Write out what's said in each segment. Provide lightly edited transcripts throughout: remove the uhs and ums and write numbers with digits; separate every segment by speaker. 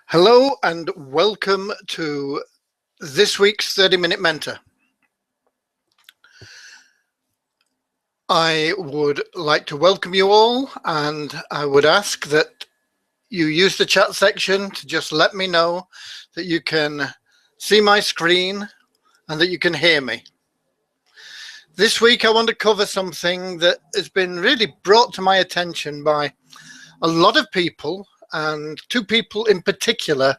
Speaker 1: Hello and welcome to this week's 30-Minute Mentor. I would like to welcome you all, and I would ask that you use the chat section to just let me know that you can see my screen and that you can hear me. This week I want to cover something that has been really brought to my attention by a lot of people, and two people in particular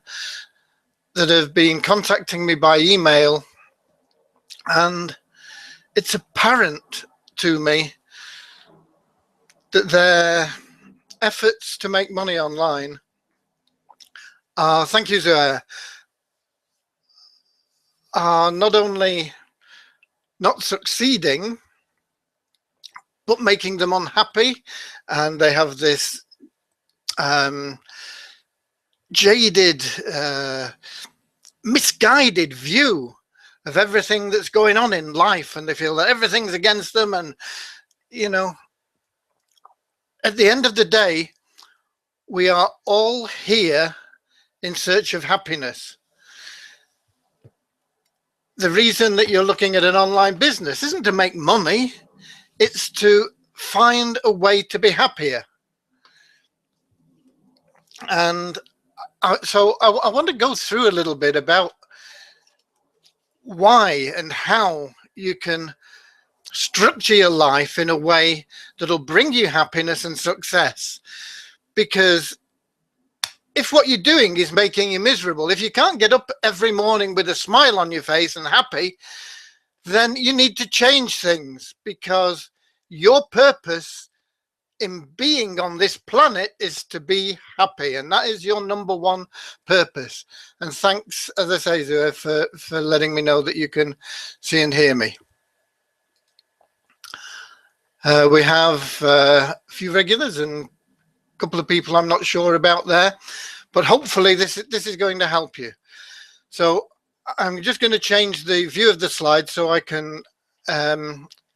Speaker 1: that have been contacting me by email, and it's apparent to me that their efforts to make money online are, thank you, Zoe, are not only not succeeding, but making them unhappy, and they have this jaded, misguided view of everything that's going on in life, and they feel that everything's against them. And at the end of the day, we are all here in search of happiness. The reason that you're looking at an online business isn't to make money, it's to find a way to be happier. And so I want to go through a little bit about why and how you can structure your life in a way that'll bring you happiness and success. Because if what you're doing is making you miserable, if you can't get up every morning with a smile on your face and happy, then you need to change things, because your purpose in being on this planet is to be happy, and that is your number one purpose. And thanks, as I say, Zoe, for letting me know that you can see and hear me. We have a few regulars and a couple of people I'm not sure about there, but hopefully this is going to help you. So I'm just going to change the view of the slide so I can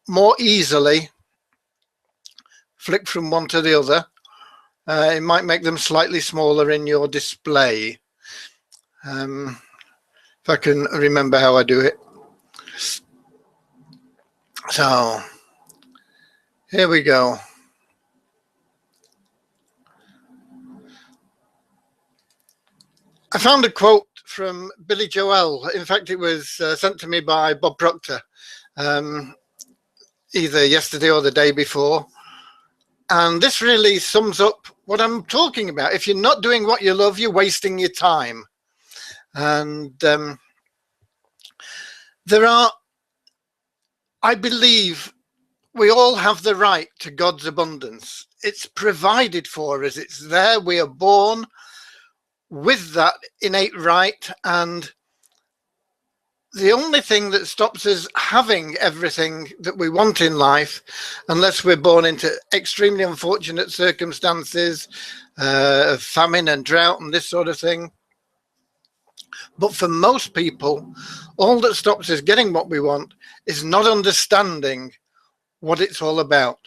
Speaker 1: more easily flick from one to the other. It might make them slightly smaller in your display. If I can remember how I do it. So here we go. I found a quote from Billy Joel. In fact, it was sent to me by Bob Proctor, either yesterday or the day before. And this really sums up what I'm talking about. If you're not doing what you love, you're wasting your time. And I believe we all have the right to God's abundance. It's provided for us. It's there. We are born with that innate right. And the only thing that stops us having everything that we want in life, unless we're born into extremely unfortunate circumstances, famine and drought and this sort of thing. But for most people, all that stops us getting what we want is not understanding what it's all about.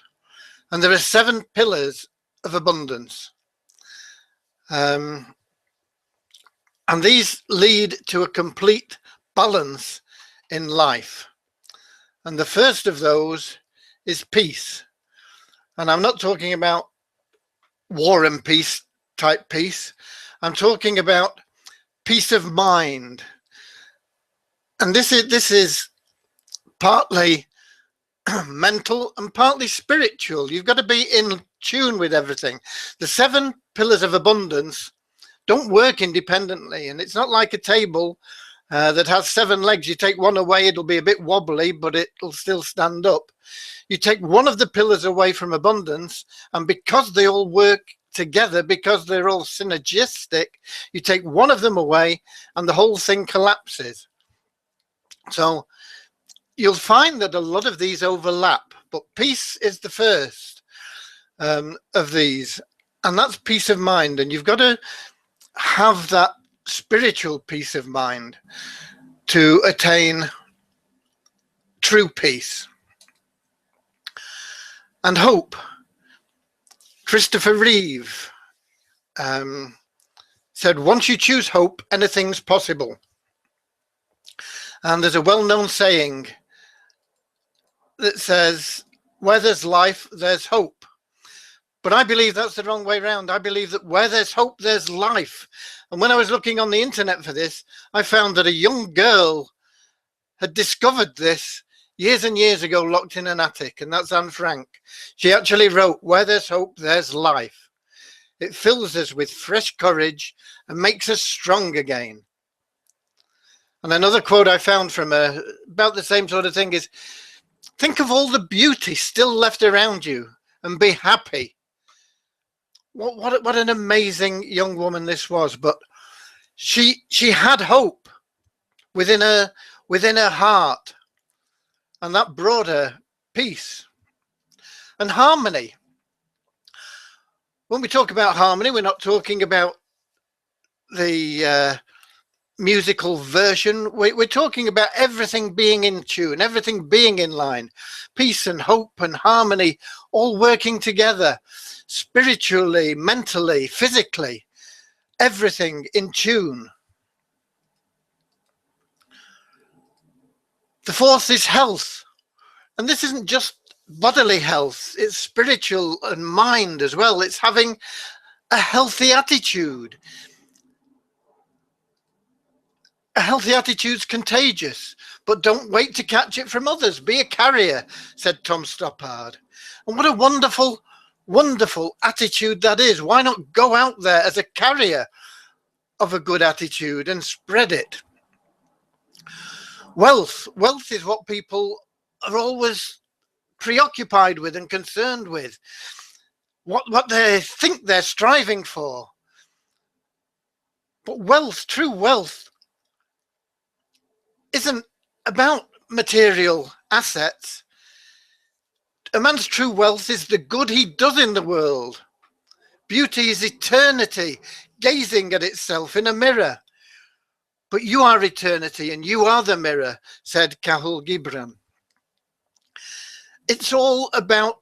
Speaker 1: And there are 7 pillars of abundance. And these lead to a complete balance in life. And the first of those is peace. And I'm not talking about war and peace type peace. I'm talking about peace of mind. And this is partly mental and partly spiritual. You've got to be in tune with everything. The 7 pillars of abundance don't work independently, and it's not like a table that has 7 legs. You take one away, it'll be a bit wobbly, but it'll still stand up. You take one of the pillars away from abundance, and because they all work together, because they're all synergistic, you take one of them away and the whole thing collapses. So you'll find that a lot of these overlap, but peace is the first of these, and that's peace of mind. And you've got to have that spiritual peace of mind to attain true peace. And hope. Christopher Reeve said, once you choose hope, anything's possible. And there's a well-known saying that says, where there's life, there's hope. But I believe that's the wrong way around. I believe that where there's hope, there's life. And when I was looking on the internet for this, I found that a young girl had discovered this years and years ago, locked in an attic, and that's Anne Frank. She actually wrote, where there's hope, there's life. It fills us with fresh courage and makes us strong again. And another quote I found from her about the same sort of thing is, think of all the beauty still left around you and be happy. What an amazing young woman this was. But she had hope within her heart, and that brought her peace and harmony. When we talk about harmony, we're not talking about the musical version. We're talking about everything being in tune, everything being in line, peace and hope and harmony all working together, spiritually, mentally, physically, everything in tune. The fourth is health. And this isn't just bodily health, it's spiritual and mind as well. It's having a healthy attitude. A healthy attitude's contagious, but don't wait to catch it from others. Be a carrier, said Tom Stoppard. And what a wonderful, wonderful attitude that is. Why not go out there as a carrier of a good attitude and spread it? Wealth is what people are always preoccupied with and concerned with, what they think they're striving for. But wealth, true wealth, isn't about material assets. A man's true wealth is the good he does in the world. Beauty is eternity, gazing at itself in a mirror. But you are eternity and you are the mirror, said Kahlil Gibran. It's all about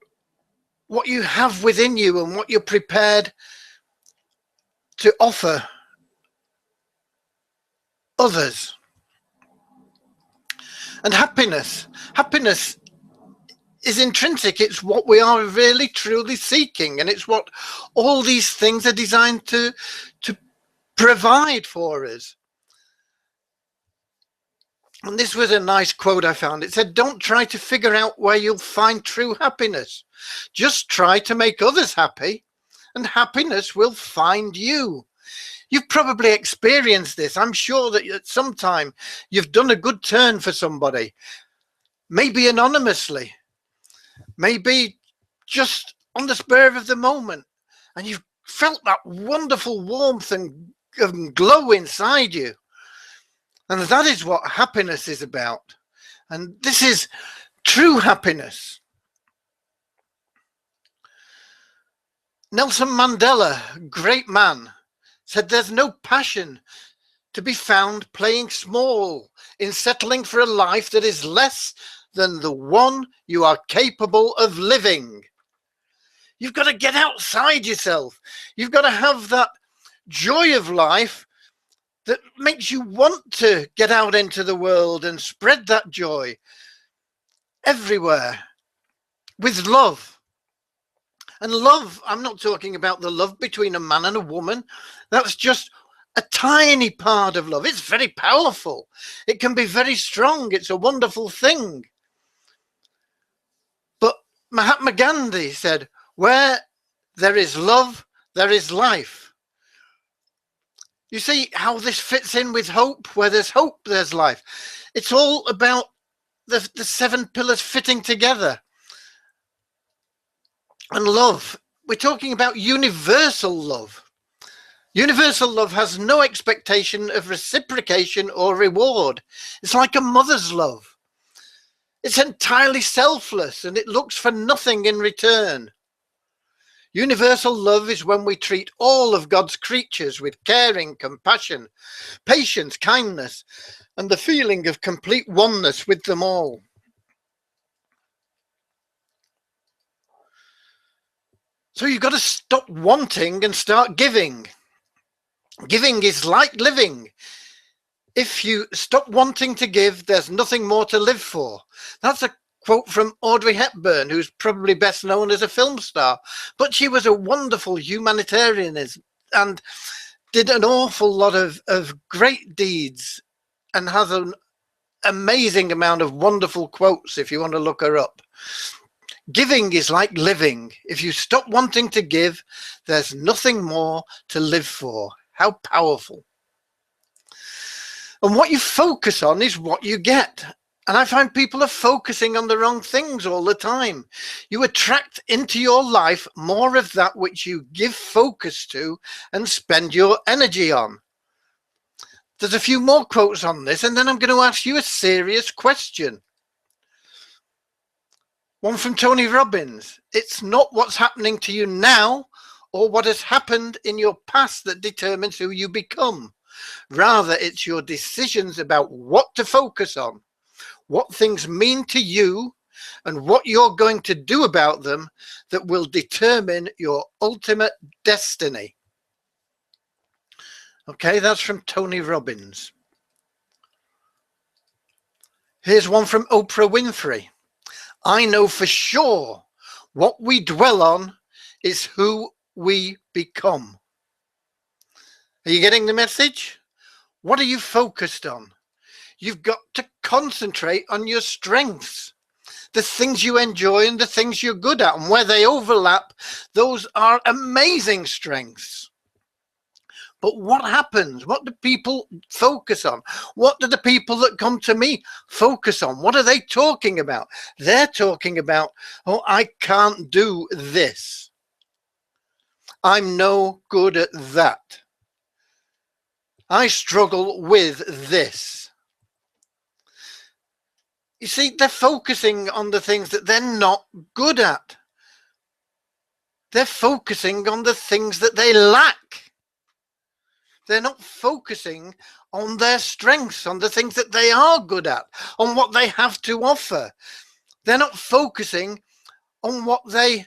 Speaker 1: what you have within you and what you're prepared to offer others. And happiness is intrinsic. It's what we are really truly seeking, and it's what all these things are designed to provide for us. And this was a nice quote I found. It said, don't try to figure out where you'll find true happiness. Just try to make others happy, and happiness will find you. You've probably experienced this. I'm sure that at some time you've done a good turn for somebody, maybe anonymously, maybe just on the spur of the moment, and you've felt that wonderful warmth and glow inside you. And that is what happiness is about. And this is true happiness. Nelson Mandela, great man, said there's no passion to be found playing small in settling for a life that is less than the one you are capable of living. You've got to get outside yourself. You've got to have that joy of life that makes you want to get out into the world and spread that joy everywhere with love. And love, I'm not talking about the love between a man and a woman. That's just a tiny part of love. It's very powerful. It can be very strong. It's a wonderful thing. But Mahatma Gandhi said, where there is love, there is life. You see how this fits in with hope? Where there's hope, there's life. It's all about the 7 pillars fitting together. And love, we're talking about universal love. Universal love has no expectation of reciprocation or reward. It's like a mother's love. It's entirely selfless and it looks for nothing in return. Universal love is when we treat all of God's creatures with caring, compassion, patience, kindness, and the feeling of complete oneness with them all. So you've got to stop wanting and start giving. Giving is like living. If you stop wanting to give, there's nothing more to live for. That's a quote from Audrey Hepburn, who's probably best known as a film star, but she was a wonderful humanitarian and did an awful lot of great deeds and has an amazing amount of wonderful quotes if you want to look her up. Giving is like living. If you stop wanting to give, there's nothing more to live for. How powerful. And what you focus on is what you get. And I find people are focusing on the wrong things all the time. You attract into your life more of that which you give focus to and spend your energy on. There's a few more quotes on this, and then I'm going to ask you a serious question. One from Tony Robbins. It's not what's happening to you now or what has happened in your past that determines who you become. Rather, it's your decisions about what to focus on, what things mean to you, and what you're going to do about them that will determine your ultimate destiny. Okay, that's from Tony Robbins. Here's one from Oprah Winfrey. I know for sure what we dwell on is who we become. Are you getting the message? What are you focused on? You've got to concentrate on your strengths, the things you enjoy and the things you're good at, and where they overlap, those are amazing strengths. But what happens? What do people focus on? What do the people that come to me focus on? What are they talking about? They're talking about, oh, I can't do this. I'm no good at that. I struggle with this. You see, they're focusing on the things that they're not good at. They're focusing on the things that they lack. They're not focusing on their strengths, on the things that they are good at, on what they have to offer. They're not focusing on what they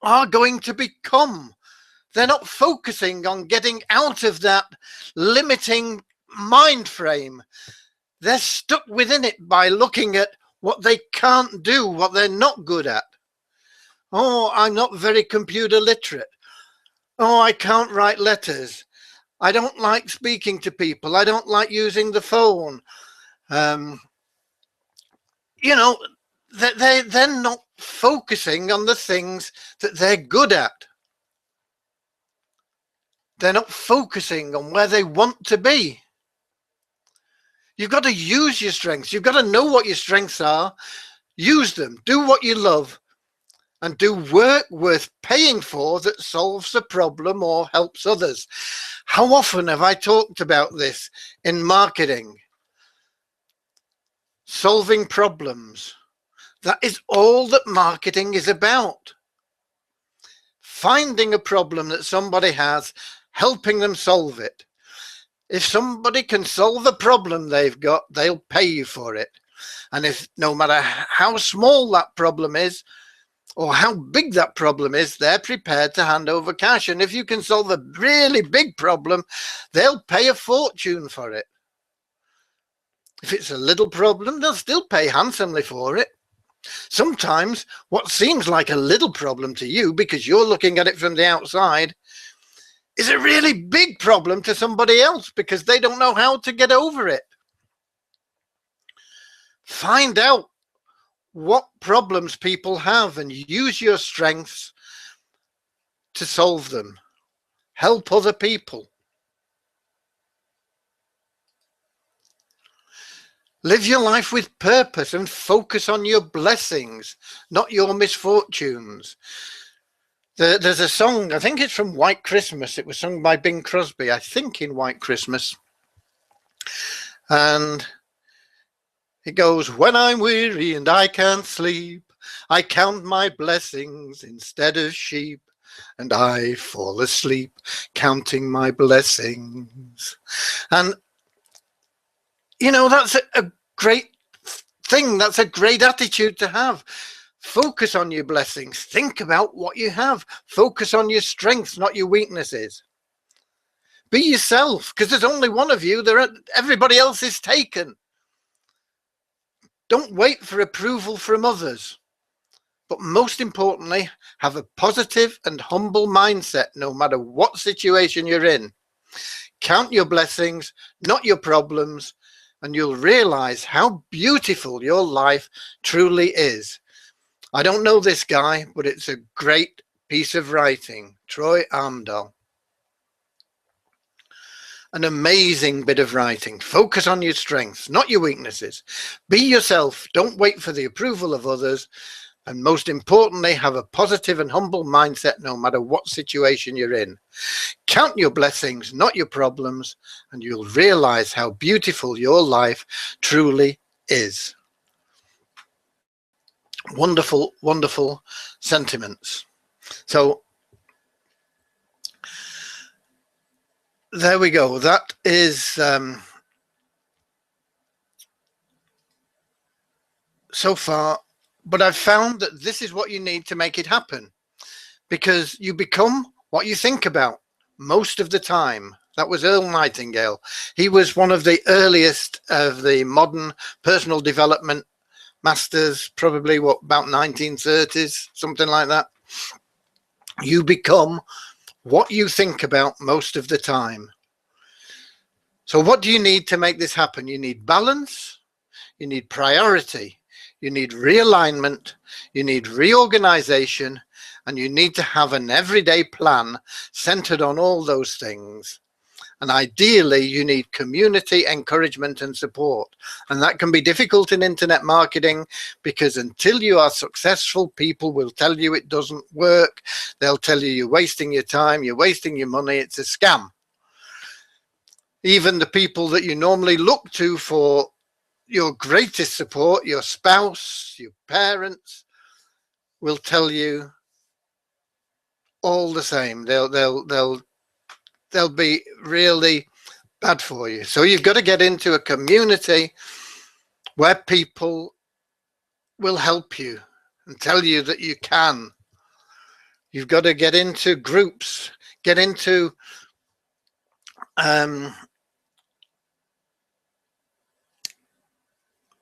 Speaker 1: are going to become. They're not focusing on getting out of that limiting mind frame. They're stuck within it by looking at what they can't do, what they're not good at. Oh, I'm not very computer literate. Oh, I can't write letters. I don't like speaking to people. I don't like using the phone. You know, they're not focusing on the things that they're good at. They're not focusing on where they want to be. You've got to use your strengths. You've got to know what your strengths are. Use them. Do what you love. And do work worth paying for that solves a problem or helps others. How often have I talked about this in marketing? Solving problems. That is all that marketing is about. Finding a problem that somebody has, helping them solve it. If somebody can solve a problem they've got, they'll pay you for it. And if no matter how small that problem is, or how big that problem is, they're prepared to hand over cash. And if you can solve a really big problem, they'll pay a fortune for it. If it's a little problem, they'll still pay handsomely for it. Sometimes what seems like a little problem to you, because you're looking at it from the outside, is a really big problem to somebody else because they don't know how to get over it. Find out what problems people have and use your strengths to solve them. Help other people. Live your life with purpose and focus on your blessings, not your misfortunes. There's a song, I think it's from White Christmas. It was sung by Bing Crosby, I think, in White Christmas. And it goes, when I'm weary and I can't sleep, I count my blessings instead of sheep, and I fall asleep counting my blessings. And, you know, that's a great thing. That's a great attitude to have. Focus on your blessings. Think about what you have. Focus on your strengths, not your weaknesses. Be yourself, because there's only one of you. Everybody else is taken. Don't wait for approval from others. But most importantly, have a positive and humble mindset no matter what situation you're in. Count your blessings, not your problems, and you'll realize how beautiful your life truly is. I don't know this guy, but it's a great piece of writing. Troy Armdahl. An amazing bit of writing. Focus on your strengths, not your weaknesses. Be yourself. Don't wait for the approval of others. And most importantly, have a positive and humble mindset no matter what situation you're in. Count your blessings, not your problems, and you'll realize how beautiful your life truly is. Wonderful, wonderful sentiments. So there we go. That is so far. But I've found that this is what you need to make it happen, because you become what you think about most of the time. That was Earl Nightingale. He was one of the earliest of the modern personal development masters, probably about 1930s, something like that. You become what you think about most of the time. So what do you need to make this happen? You need balance, you need priority, you need realignment, you need reorganization, and you need to have an everyday plan centered on all those things. And ideally, you need community encouragement and support. And that can be difficult in internet marketing, because until you are successful, people will tell you it doesn't work. They'll tell you you're wasting your time, you're wasting your money, it's a scam. Even the people that you normally look to for your greatest support, your spouse, your parents, will tell you all the same. They'll be really bad for you. So you've got to get into a community where people will help you and tell you that you can. You've got to get into groups, get into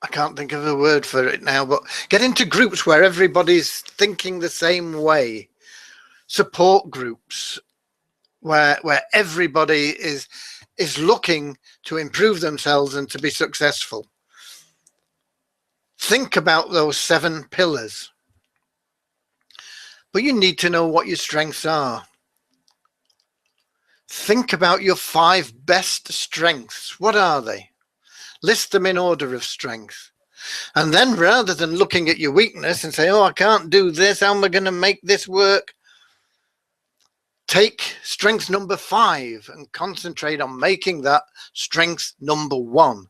Speaker 1: I can't think of a word for it now, but get into groups where everybody's thinking the same way. Support groups where everybody is looking to improve themselves and to be successful. Think about those 7 pillars. But you need to know what your strengths are. Think about your 5 best strengths. What are they? List them in order of strength. And then rather than looking at your weakness and say, oh, I can't do this, how am I going to make this work? Take strength number 5 and concentrate on making that strength number 1,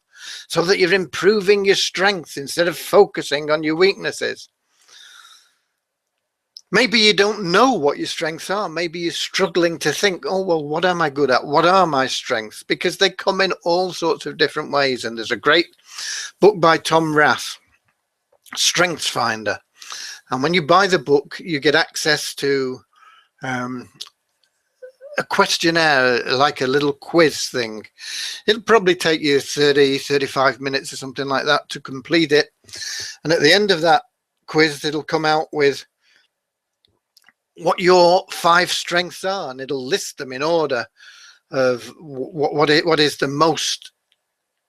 Speaker 1: so that you're improving your strengths instead of focusing on your weaknesses. Maybe you don't know what your strengths are. Maybe you're struggling to think, oh, well, what am I good at? What are my strengths? Because they come in all sorts of different ways. And there's a great book by Tom Rath, Strengths Finder. And when you buy the book, you get access to a questionnaire, like a little quiz thing. It'll probably take you 35 minutes or something like that to complete it. And at the end of that quiz, it'll come out with what your 5 strengths are, and it'll list them in order of what is the most,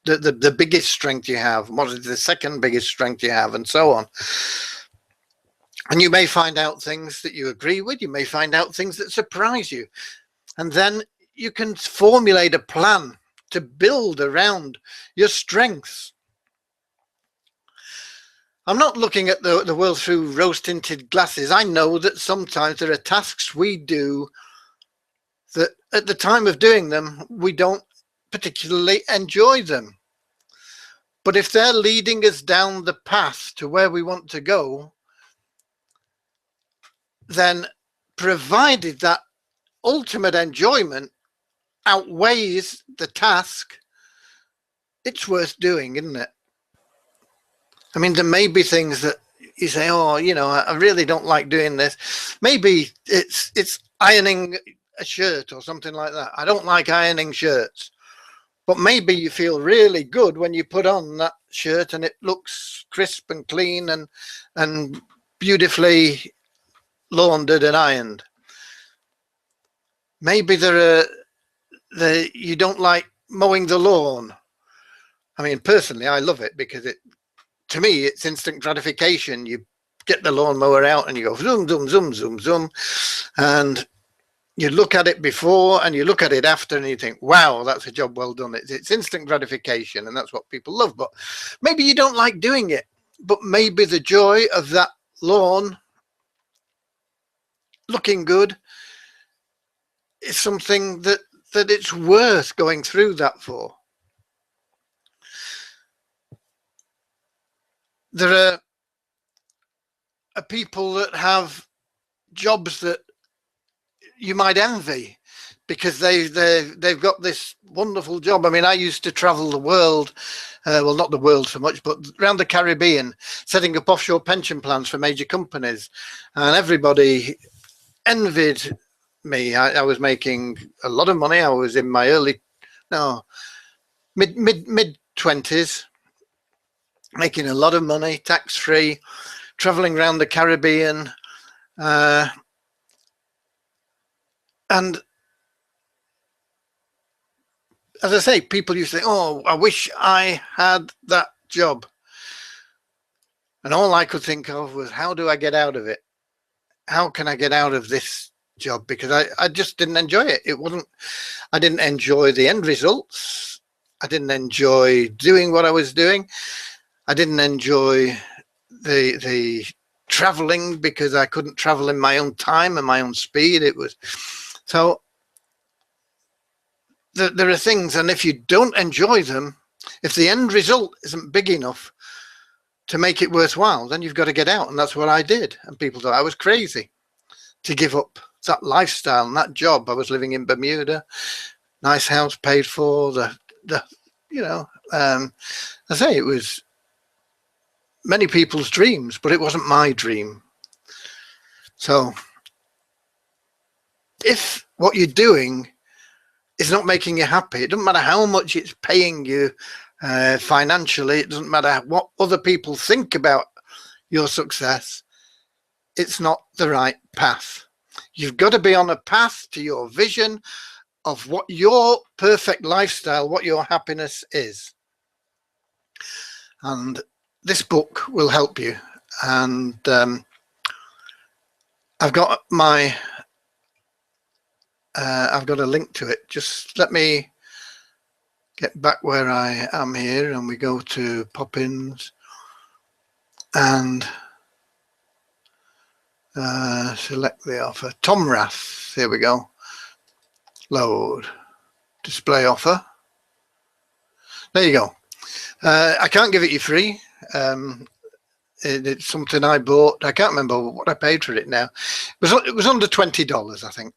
Speaker 1: the biggest strength you have, what is the second biggest strength you have, and so on. And you may find out things that you agree with, you may find out things that surprise you, and then you can formulate a plan to build around your strengths. I'm not looking at the world through rose-tinted glasses. I know that sometimes there are tasks we do that at the time of doing them, we don't particularly enjoy them. But if they're leading us down the path to where we want to go, then provided that ultimate enjoyment outweighs the task, it's worth doing, isn't it? I mean, there may be things that you say, oh, you know, I really don't like doing this. Maybe it's ironing a shirt or something like that. I don't like ironing shirts. But maybe you feel really good when you put on that shirt and it looks crisp and clean and beautifully laundered and ironed. Maybe you don't like mowing the lawn. I mean, personally, I love it because to me, it's instant gratification. You get the lawnmower out and you go zoom, zoom, zoom, zoom, zoom, and you look at it before and you look at it after and you think, wow, that's a job well done. It's instant gratification, and that's what people love. But maybe you don't like doing it, but maybe the joy of that lawn looking good is something that it's worth going through that for. There are people that have jobs that you might envy because they've got this wonderful job. I mean, I used to travel the world, well, not the world so much, but around the Caribbean, setting up offshore pension plans for major companies, and everybody envied me. I was making a lot of money. I was in my mid 20s, making a lot of money, tax free, traveling around the Caribbean. And as I say, people used to say, oh, I wish I had that job. And all I could think of was, how do I get out of it? How can I get out of this job? Because I just didn't enjoy it. I didn't enjoy the end results. I didn't enjoy doing what I was doing. I didn't enjoy the traveling because I couldn't travel in my own time and my own speed. So there are things, and if you don't enjoy them, if the end result isn't big enough to make it worthwhile, then you've got to get out. And that's what I did. And people thought I was crazy to give up that lifestyle and that job. I was living in Bermuda, nice house paid for, I say it was many people's dreams, but it wasn't my dream. So if what you're doing is not making you happy, it doesn't matter how much it's paying you financially, it doesn't matter what other people think about your success, it's not the right path. You've got to be on a path to your vision of what your perfect lifestyle, what your happiness is. And this book will help you. And I've got I've got a link to it. Just let me get back where I am here, and we go to Poppins and select the offer. Tom Rath, here we go. Load, display offer. There you go. I can't give it you free. It's something I bought. I can't remember what I paid for it now. It was under $20, I think.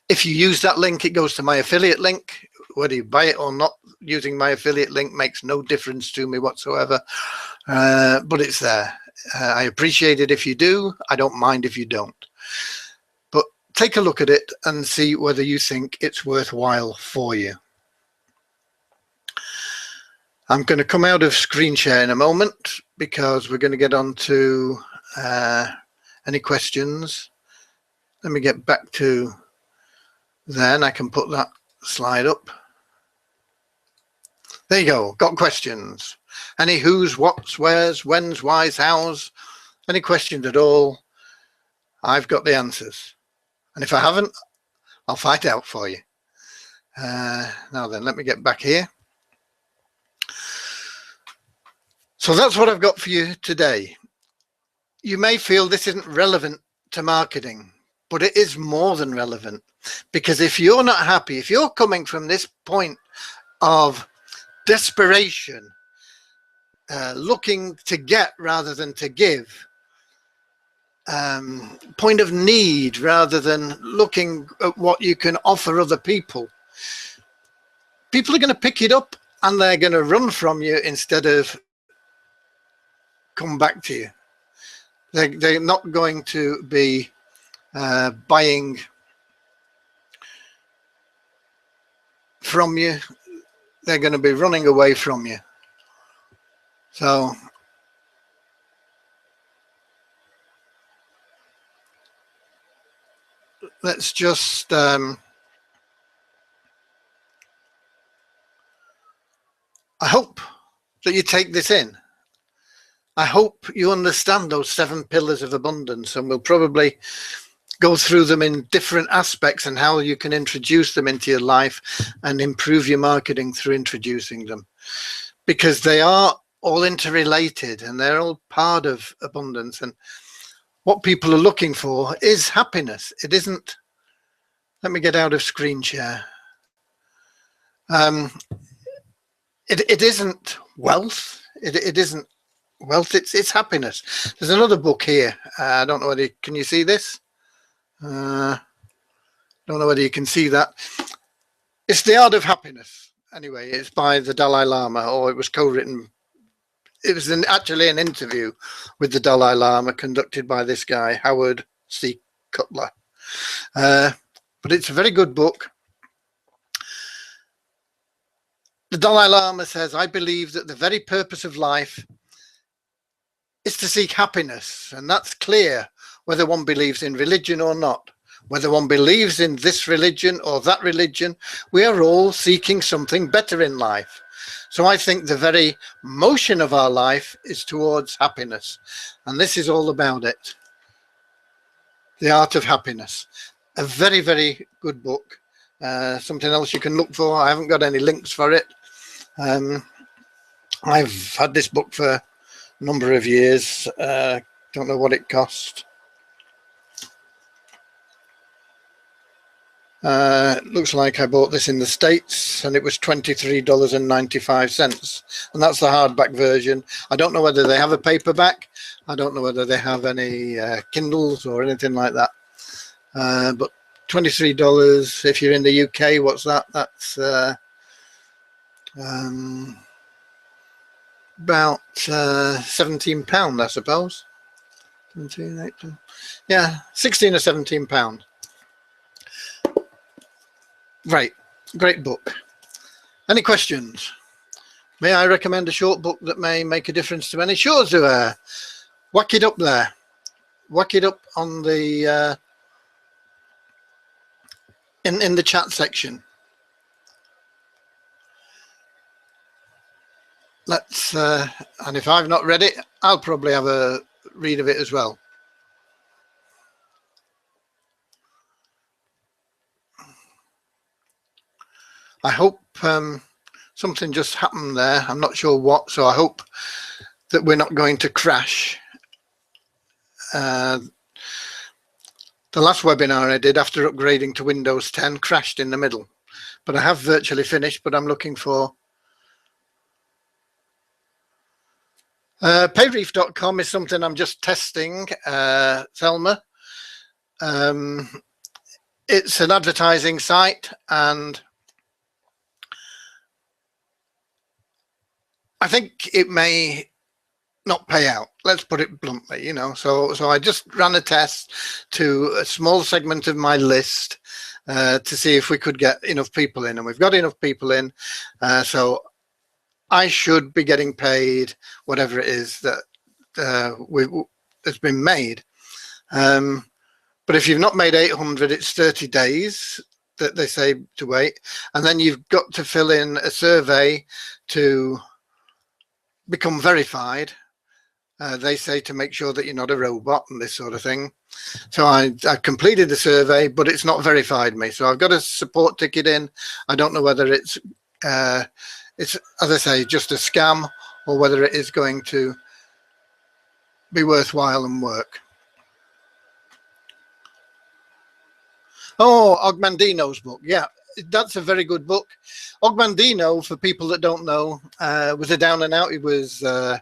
Speaker 1: If you use that link, it goes to my affiliate link. Whether you buy it or not, using my affiliate link makes no difference to me whatsoever. But it's there. I appreciate it if you do. I don't mind if you don't. But take a look at it and see whether you think it's worthwhile for you. I'm going to come out of screen share in a moment because we're going to get on to any questions. Let me get back to then. I can put that slide up. There you go. Got questions. Any who's, what's, where's, when's, why's, how's, any questions at all, I've got the answers. And if I haven't, I'll find out for you. Now then, let me get back here. So that's what I've got for you today. You may feel this isn't relevant to marketing, but it is more than relevant, because if you're not happy, if you're coming from this point of desperation, looking to get rather than to give, point of need rather than looking at what you can offer other people, people are going to pick it up and they're going to run from you instead of come back to you. They're not going to be buying from you, they're going to be running away from you. So let's just I hope that you take this in. I hope you understand those 7 pillars of abundance, and we'll probably go through them in different aspects and how you can introduce them into your life and improve your marketing through introducing them, because they are all interrelated and they're all part of abundance. And what people are looking for is happiness. It isn't, let me get out of screen share. It isn't wealth. It isn't wealth. It's happiness. There's another book here. I don't know whether can you see this. Don't know whether you can see that. It's The Art of Happiness. Anyway, it's by the Dalai Lama, or it was co-written. It was actually an interview with the Dalai Lama conducted by this guy, Howard C. Cutler. But it's a very good book. The Dalai Lama says, I believe that the very purpose of life is to seek happiness. And that's clear whether one believes in religion or not. Whether one believes in this religion or that religion, we are all seeking something better in life. So I think the very motion of our life is towards happiness. And this is all about it. The Art of Happiness. A very, very good book. Something else you can look for. I haven't got any links for it. I've had this book for a number of years. Don't know what it cost. Looks like I bought this in the States and it was $23.95, and that's the hardback version. I don't know whether they have a paperback. I don't know whether they have any Kindles or anything like that. But $23 if you're in the UK. What's that? That's about £17, I suppose. 17, 18. Yeah, 16 or 17 pound. Great book. Any questions? May I recommend a short book that may make a difference to any? Sure, Zuhair. Whack it up there. Whack it up on the in the chat section. Let's and if I've not read it, I'll probably have a read of it as well. I hope something just happened there. I'm not sure what, so I hope that we're not going to crash. The last webinar I did after upgrading to Windows 10 crashed in the middle, but I have virtually finished, but I'm looking for payreef.com is something I'm just testing, Thelma. It's an advertising site, and I think it may not pay out. Let's put it bluntly, you know. So I just ran a test to a small segment of my list to see if we could get enough people in, and we've got enough people in. So I should be getting paid whatever it is that that's been made. But if you've not made 800, it's 30 days that they say to wait, and then you've got to fill in a survey to become verified. They say to make sure that you're not a robot and this sort of thing. So I completed the survey, but it's not verified me. So I've got a support ticket in. I don't know whether it's as I say, just a scam, or whether it is going to be worthwhile and work. Oh, Ogmandino's book. Yeah, that's a very good book. Ogmandino, for people that don't know, was a down and out. He was an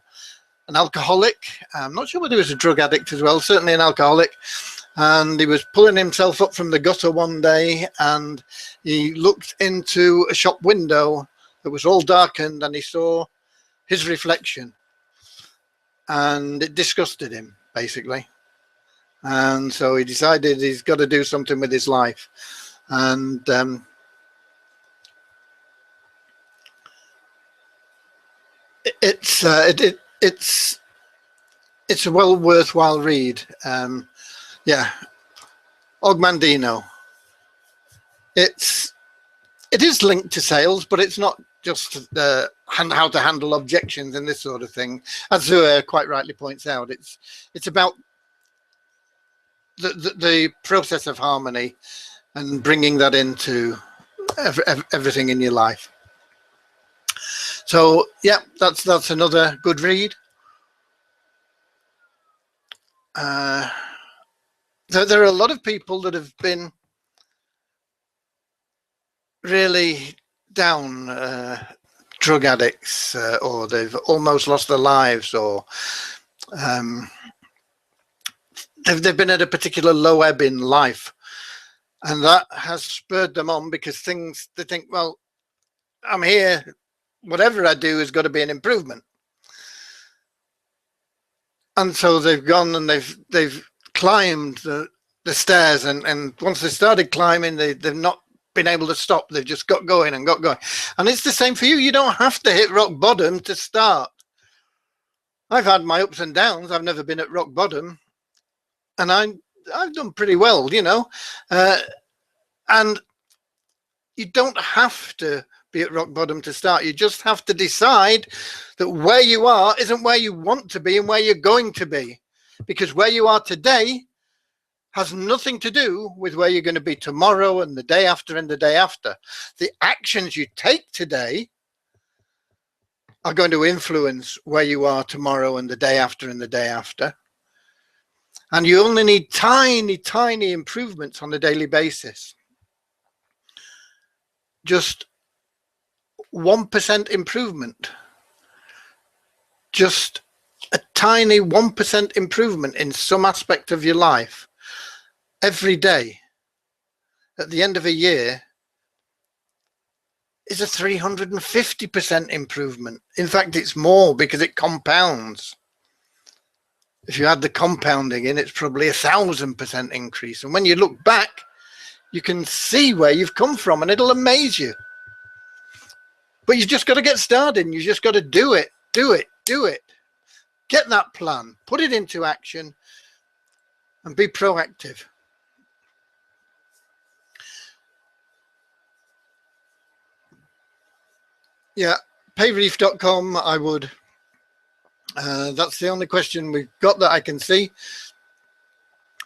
Speaker 1: alcoholic. I'm not sure whether he was a drug addict as well, certainly an alcoholic. And he was pulling himself up from the gutter one day, and he looked into a shop window that was all darkened, and he saw his reflection, and it disgusted him, basically. And so he decided he's got to do something with his life. And it's a well worthwhile read. Yeah, Og Mandino. It is linked to sales, but it's not just how to handle objections and this sort of thing. As Zuhair quite rightly points out, it's about the process of harmony and bringing that into everything in your life. So yeah, that's another good read. There are a lot of people that have been really down, drug addicts, or they've almost lost their lives, or they've been at a particular low ebb in life, and that has spurred them on because they think, well, I'm here, whatever I do has got to be an improvement. And so they've gone and they've climbed the stairs, and once they started climbing, they've not been able to stop. They've just got going and got going. And it's the same for you. You don't have to hit rock bottom to start. I've had my ups and downs. I've never been at rock bottom, and I've done pretty well, you know. And you don't have to be at rock bottom to start. You just have to decide that where you are isn't where you want to be and where you're going to be, because where you are today has nothing to do with where you're going to be tomorrow and the day after and the day after. The actions you take today are going to influence where you are tomorrow and the day after and the day after. And you only need tiny, tiny improvements on a daily basis. Just 1% improvement. Just a tiny 1% improvement in some aspect of your life every day at the end of a year is a 350% improvement. In fact, it's more because it compounds. If you add the compounding in, it's probably 1,000% increase. And when you look back, you can see where you've come from, and it'll amaze you. But you've just got to get started, and you've just got to do it. Get that plan, put it into action, and be proactive. Yeah, payreef.com, I would. That's the only question we've got that I can see.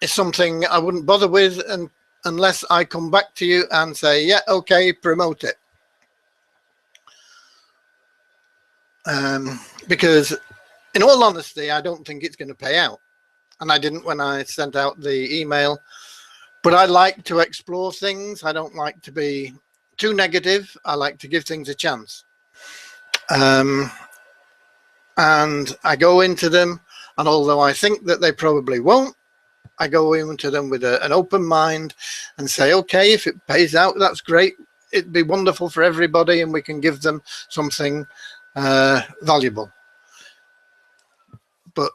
Speaker 1: It's something I wouldn't bother with unless I come back to you and say, yeah, okay, promote it. Because in all honesty, I don't think it's going to pay out. And I didn't when I sent out the email. But I like to explore things. I don't like to be too negative. I like to give things a chance. And I go into them, and although I think that they probably won't, I go into them with an open mind and say, okay, if it pays out, that's great. It'd be wonderful for everybody, and we can give them something valuable. But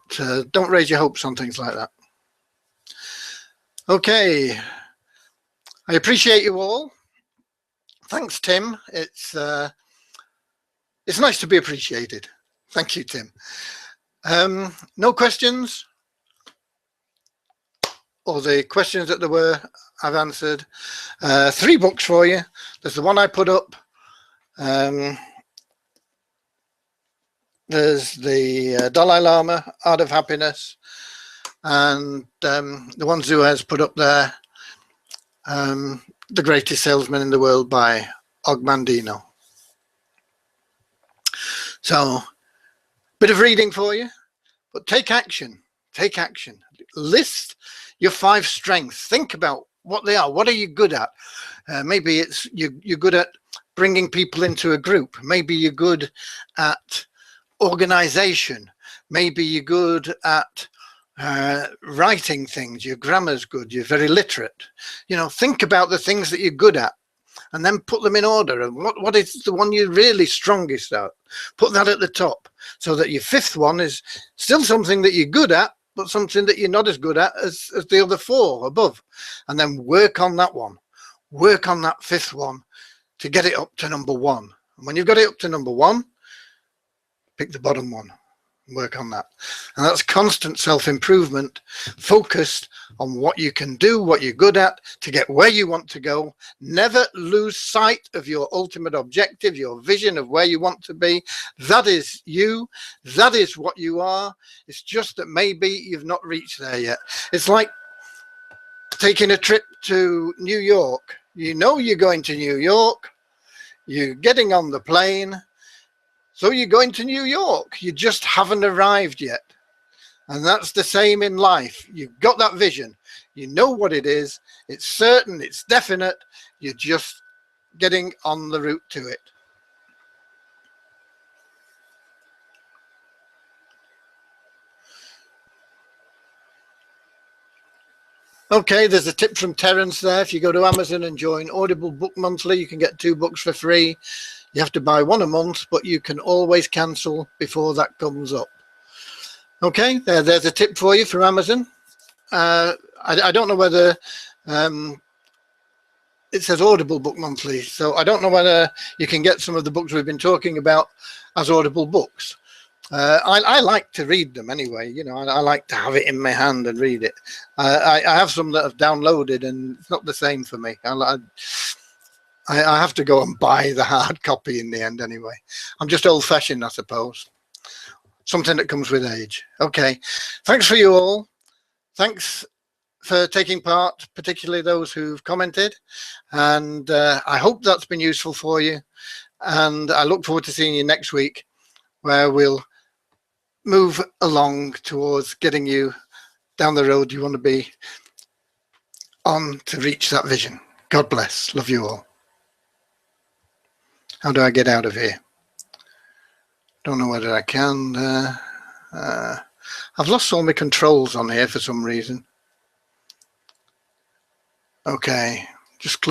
Speaker 1: don't raise your hopes on things like that. Okay, I appreciate you all. Thanks, Tim. It's nice to be appreciated. Thank you, Tim. No questions? Or the questions that there were, I've answered. 3 books for you. There's the one I put up. There's the Dalai Lama, Art of Happiness, and the one Zuhair has put up there, The Greatest Salesman in the World by Og Mandino. So, bit of reading for you, but take action. Take action. List your 5 strengths. Think about what they are. What are you good at? Maybe it's you're good at bringing people into a group. Maybe you're good at organization. Maybe you're good at writing things. Your grammar's good. You're very literate. You know, think about the things that you're good at, and then put them in order. And what is the one you're really strongest at? Put that at the top, so that your 5th one is still something that you're good at, but something that you're not as good at as the other 4 above, and then work on that one. Work on that 5th one to get it up to number 1. And when you've got it up to number 1, pick the bottom one and work on that. And that's constant self-improvement, focused on what you can do, what you're good at, to get where you want to go. Never lose sight of your ultimate objective, your vision of where you want to be. That is you. That is what you are. It's just that maybe you've not reached there yet. It's like taking a trip to New York. You know you're going to New York. You're getting on the plane. So you're going to New York. You just haven't arrived yet. And that's the same in life. You've got that vision. You know what it is. It's certain. It's definite. You're just getting on the route to it. Okay, there's a tip from Terence there. If you go to Amazon and join Audible Book Monthly, you can get 2 books for free. You have to buy 1 a month, but you can always cancel before that comes up. Okay, there's a tip for you from Amazon. I don't know whether it says Audible Book Monthly, so I don't know whether you can get some of the books we've been talking about as Audible books. I like to read them anyway. You know, I like to have it in my hand and read it. I have some that I've downloaded, and it's not the same for me. I have to go and buy the hard copy in the end anyway. I'm just old-fashioned, I suppose. Something that comes with age. Okay, thanks for you all. Thanks for taking part, particularly those who've commented. And I hope that's been useful for you. And I look forward to seeing you next week, where we'll move along towards getting you down the road you want to be on to reach that vision. God bless. Love you all. How do I get out of here? Don't know whether I can. I've lost all my controls on here for some reason. Okay, just